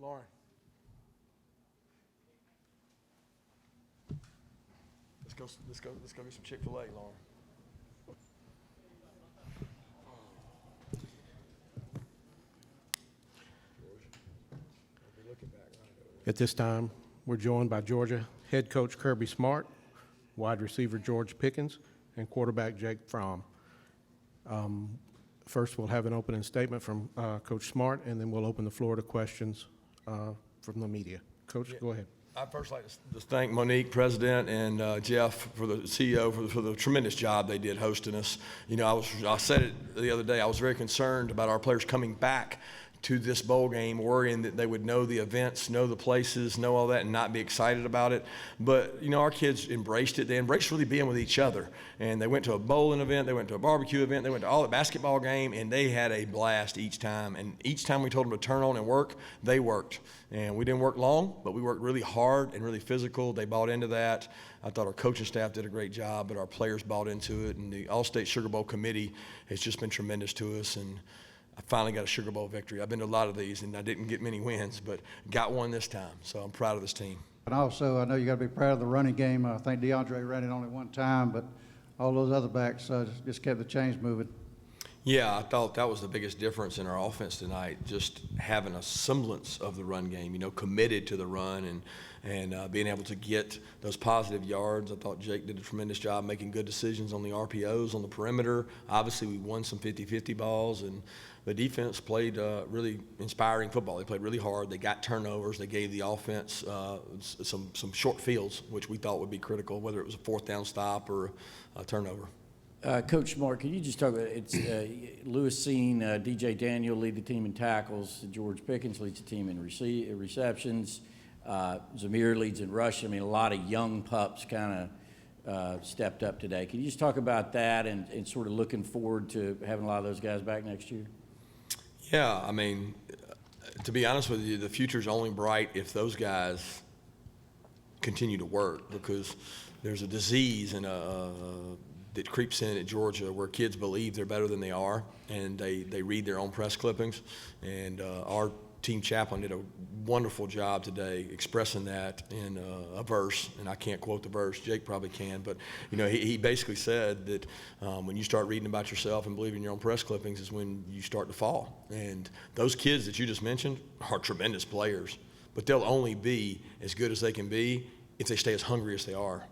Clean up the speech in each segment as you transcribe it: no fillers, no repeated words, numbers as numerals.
Lauren. Let's go get some Chick-fil-A, Lauren. At this time, we're joined by Georgia head coach Kirby Smart, wide receiver George Pickens, and quarterback Jake Fromm. First, we'll have an opening statement from Coach Smart, and then we'll open the floor to questions from the media. Coach, go ahead. I'd first like to thank Monique, President, and Jeff, for the CEO, for the tremendous job they did hosting us. You know, I said it the other day, I was very concerned about our players coming back to this bowl game, worrying that they would know the events, know the places, know all that, and not be excited about it. But, you know, our kids embraced it. They embraced really being with each other. And they went to a bowling event, they went to a barbecue event, they went to all the basketball game, and they had a blast each time. And each time we told them to turn on and work, they worked. And we didn't work long, but we worked really hard and really physical. They bought into that. I thought our coaching staff did a great job, but our players bought into it. And the All-State Sugar Bowl committee has just been tremendous to us. And I finally got a Sugar Bowl victory. I've been to a lot of these, and I didn't get many wins, but got one this time. So I'm proud of this team. And also, I know you got to be proud of the running game. I think DeAndre ran it only one time, but all those other backs just kept the chains moving. Yeah, I thought that was the biggest difference in our offense tonight, just having a semblance of the run game, you know, committed to the run and being able to get those positive yards. I thought Jake did a tremendous job making good decisions on the RPOs, on the perimeter. Obviously, we won some 50-50 balls, and the defense played really inspiring football. They played really hard. They got turnovers. They gave the offense some short fields, which we thought would be critical, whether it was a fourth down stop or a turnover. Coach Smart, can you just talk about it's Lewis Seen, DJ Daniel lead the team in tackles, George Pickens leads the team in receptions, Zamir leads in rush. I mean, a lot of young pups kind of stepped up today. Can you just talk about that and sort of looking forward to having a lot of those guys back next year? Yeah, I mean, to be honest with you, the future's only bright if those guys continue to work, because there's a disease and that creeps in at Georgia where kids believe they're better than they are, and they read their own press clippings. And our team chaplain did a wonderful job today expressing that in a verse, and I can't quote the verse. Jake probably can, but you know, he basically said that when you start reading about yourself and believing your own press clippings is when you start to fall. And those kids that you just mentioned are tremendous players, but they'll only be as good as they can be if they stay as hungry as they are.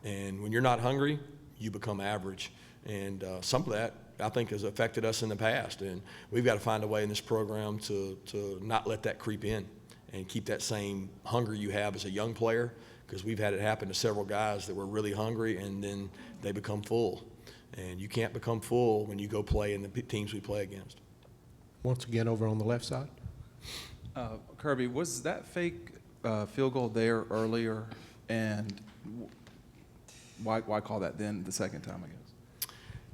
And when you're not hungry, you become average. And some of that, I think, has affected us in the past. And we've got to find a way in this program to not let that creep in and keep that same hunger you have as a young player, because we've had it happen to several guys that were really hungry and then they become full. And you can't become full when you go play in the teams we play against. Once again, over on the left side. Kirby, was that fake field goal there earlier? And why call that then the second time, I guess?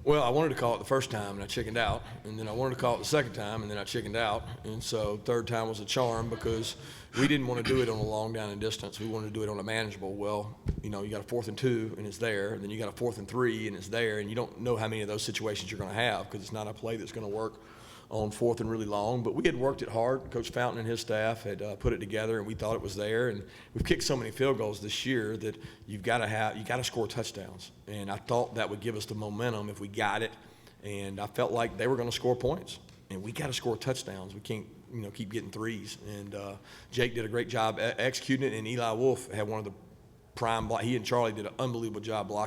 Well, I wanted to call it the first time, and I chickened out. And then I wanted to call it the second time, and then I chickened out. And so third time was a charm, because we didn't want to do it on a long down and distance. We wanted to do it on a manageable. Well, you know, you got a 4th and 2, and it's there. And then you got a 4th and 3, and it's there. And you don't know how many of those situations you're going to have, because it's not a play that's going to work on 4th and really long. But we had worked it hard. Coach Fountain and his staff had put it together, and we thought it was there. And we've kicked so many field goals this year that you got to score touchdowns. And I thought that would give us the momentum if we got it. And I felt like they were going to score points, and we got to score touchdowns. We can't, you know, keep getting threes. And Jake did a great job executing it, and Eli Wolf had one of the prime block. He and Charlie did an unbelievable job blocking